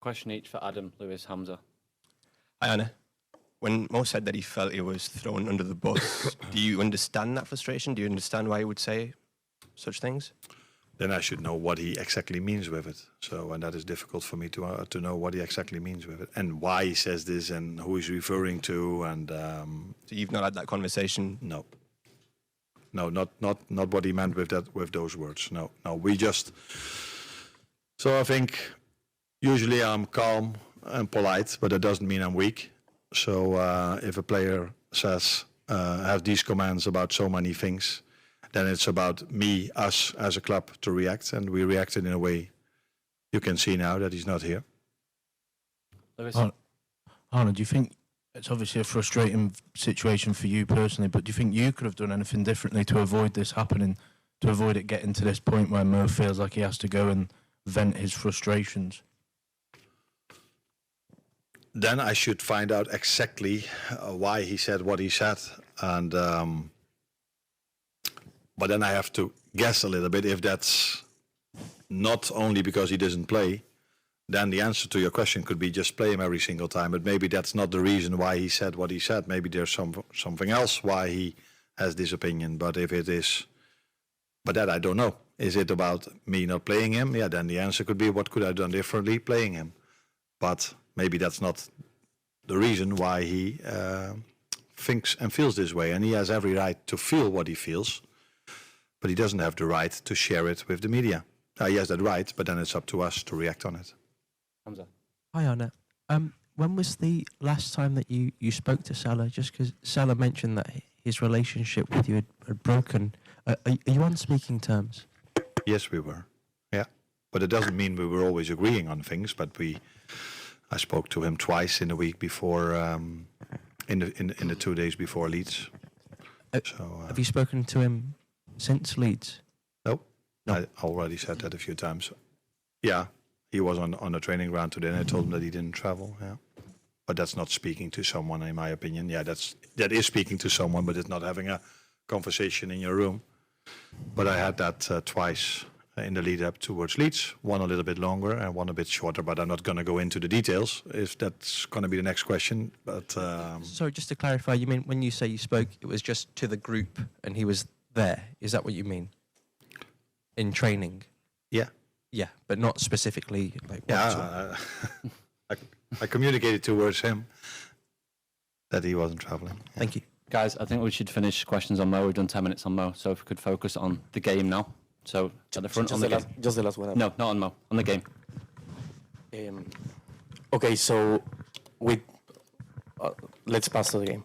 Question each for Adam, Lewis, Hamza. Hi, Arne. When Mo said that he felt he was thrown under the bus, do you understand that frustration? Do you understand why he would say such things? Then I should know what he exactly means with it. So, and that is difficult for me to know what he exactly means with it and why he says this and who he's referring to. And So you've not had that conversation? no, not what he meant with that, with those words. No, we just. So I think usually I'm calm and polite, but that doesn't mean I'm weak. So if a player says have these commands about so many things, then it's about us as a club to react, and we reacted in a way you can see now that he's not here. Lewis? Arne, do you think it's obviously a frustrating situation for you personally, but do you think you could have done anything differently to avoid this happening, to avoid it getting to this point where Mo feels like he has to go and vent his frustrations? Then I should find out exactly why he said what he said, and but then I have to guess a little bit. If that's not only because he doesn't play, then the answer to your question could be just play him every single time. But maybe that's not the reason why he said what he said. Maybe there's something else why he has this opinion. But if it is, but that I don't know. Is it about me not playing him? Yeah, then the answer could be what could I have done differently playing him. But maybe that's not the reason why he thinks and feels this way. And he has every right to feel what he feels, but he doesn't have the right to share it with the media. He has that right, but then it's up to us to react on it. Hamza. Hi, Arne. When was the last time that you spoke to Salah? Just because Salah mentioned that his relationship with you had broken. Are you on speaking terms? Yes, we were. Yeah. But it doesn't mean we were always agreeing on things, but I spoke to him twice in the week before, in the 2 days before Leeds. So, have you spoken to him since Leeds? No. I already said that a few times. Yeah, he was on the training ground today, and I told him that he didn't travel. Yeah, but that's not speaking to someone, in my opinion. Yeah, that is speaking to someone, but it's not having a conversation in your room. But I had that twice in the lead up towards Leeds, one a little bit longer and one a bit shorter, but I'm not going to go into the details if that's going to be the next question. But Sorry, just to clarify, you mean when you say you spoke, it was just to the group and he was there? Is that what you mean? In training? Yeah. Yeah, but not specifically like... Yeah, I communicated towards him that he wasn't traveling. Yeah. Thank you. Guys, I think we should finish questions on Mo. We've done 10 minutes on Mo, so if we could focus on the game now. So at the front just on the game. just the last one. No, not on Mo. On the game. Okay, so let's pass to the game.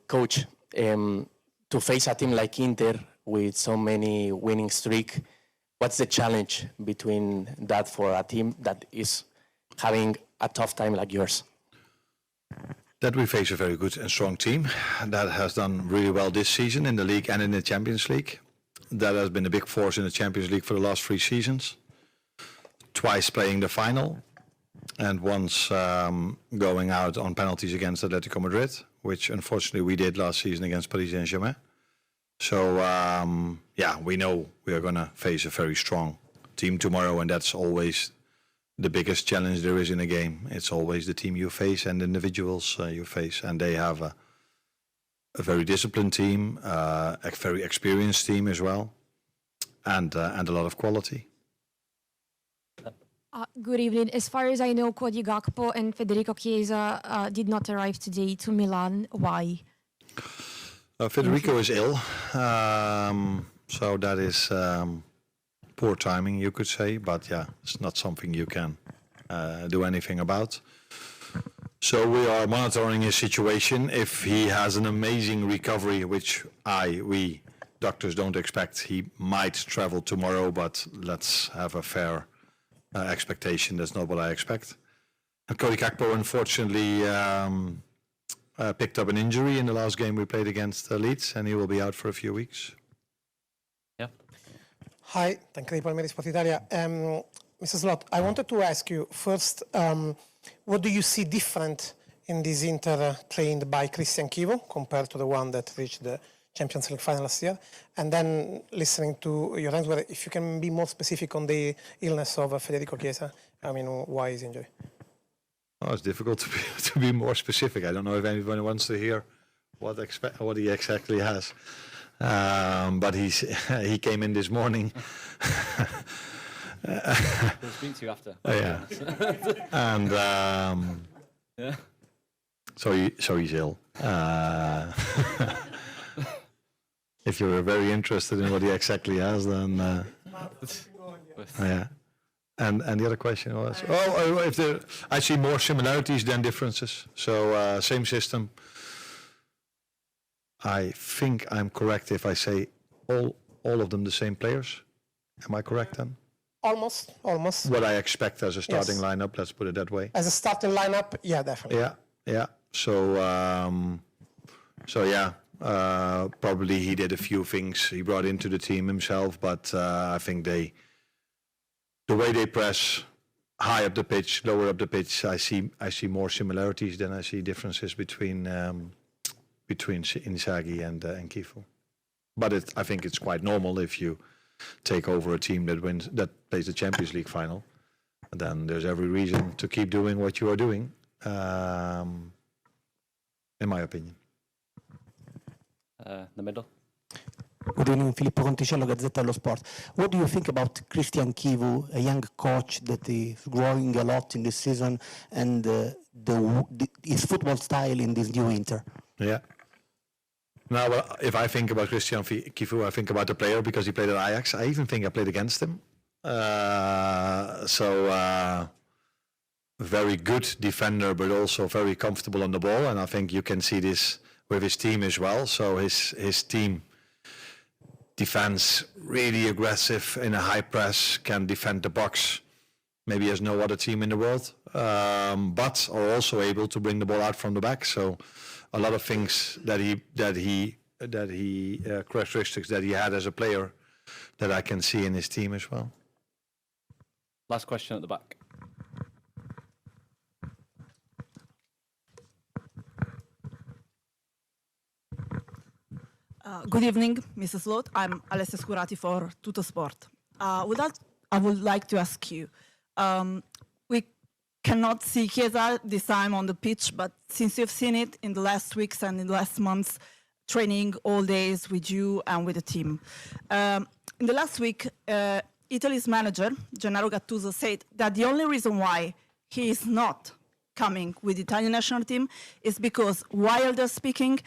Coach, to face a team like Inter with so many winning streak, what's the challenge between that for a team that is having a tough time like yours? That we face a very good and strong team that has done really well this season in the league and in the Champions League. That has been a big force in the Champions League for the last 3 seasons. Twice playing the final and once going out on penalties against Atletico Madrid, which unfortunately we did last season against Paris Saint-Germain. So, yeah, we know we are going to face a very strong team tomorrow, and that's always the biggest challenge there is in a game. It's always the team you face and the individuals you face, and they have a very disciplined team, a very experienced team as well, and a lot of quality. Good evening. As far as I know, Cody Gakpo and Federico Chiesa did not arrive today to Milan. Why? Federico is ill, so that is poor timing, you could say, but yeah, it's not something you can do anything about. So we are monitoring his situation. If he has an amazing recovery, which we doctors don't expect, he might travel tomorrow, but let's have a fair expectation. That's not what I expect. And Cody Gakpo, unfortunately, picked up an injury in the last game we played against Leeds, and he will be out for a few weeks. Yeah. Hi, thank you for Sport Italia. Mr. Slot, I wanted to ask you first, what do you see different in this Inter trained by Christian Chivo compared to the one that reached the Champions League final last year? And then listening to your answer, if you can be more specific on the illness of Federico Chiesa I mean, why is injury? Oh, it's difficult to be more specific. I don't know if anyone wants to hear what he exactly has. But he came in this morning. We'll speak to you after. Yeah. And Yeah. so he's ill. If you're very interested in what he exactly has, then yeah. And the other question was, I see more similarities than differences. So same system. I think I'm correct if I say all of them the same players. Am I correct then? Almost. What I expect as a starting Yes. lineup, let's put it that way. As a starting lineup, yeah, definitely. Yeah. So probably he did a few things he brought into the team himself, but I think the way they press high up the pitch, lower up the pitch, I see more similarities than I see differences between Inzaghi and Kifo. But I think it's quite normal if you take over a team that plays the Champions League final, and then there's every reason to keep doing what you are doing, in my opinion. The middle. Good evening, Filippo Conticello, Gazzetta dello Sport. What do you think about Christian Kivu, a young coach that is growing a lot in this season, and his football style in this new Inter? Yeah. Now, if I think about Christian Kivu, I think about the player because he played at Ajax. I even think I played against him. Very good defender, but also very comfortable on the ball. And I think you can see this with his team as well. So his team defends really aggressive in a high press, can defend the box. Maybe has no other team in the world, but are also able to bring the ball out from the back. So a lot of things that he characteristics that he had as a player that I can see in his team as well. Last question at the back. Good evening, Mrs. Lot. I'm Alessia Scurati for Tuttosport. I would like to ask you, we cannot see Chiesa this time on the pitch, but since you've seen it in the last weeks and in the last months, training all days with you and with the team. In the last week, Italy's manager, Gennaro Gattuso, said that the only reason why he is not coming with the Italian national team is because while they're speaking,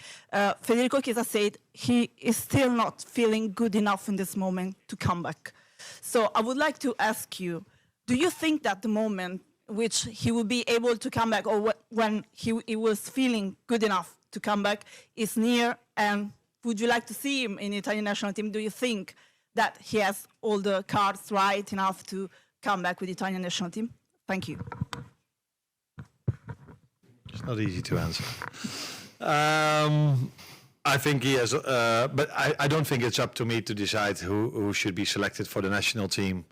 Federico Chiesa said he is still not feeling good enough in this moment to come back. So I would like to ask you, do you think that the moment which he will be able to come back, or when he was feeling good enough to come back, is near? And would you like to see him in the Italian national team? Do you think that he has all the cards right enough to come back with the Italian national team? Thank you. It's not easy to answer. I think he has, but I don't think it's up to me to decide who should be selected for the national team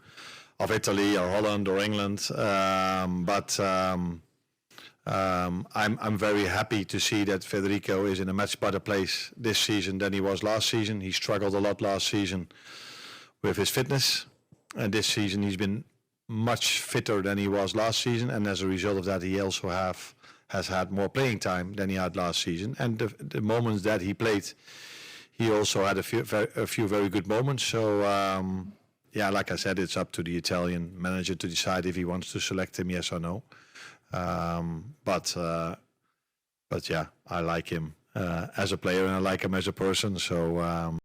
of Italy or Holland or England. I'm very happy to see that Federico is in a much better place this season than he was last season. He struggled a lot last season with his fitness, and this season he's been much fitter than he was last season, and as a result of that he also has had more playing time than he had last season. And the moments that he played, he also had a few very good moments. So yeah, like I said, it's up to the Italian manager to decide if he wants to select him, yes or no. But yeah, I like him as a player and I like him as a person. So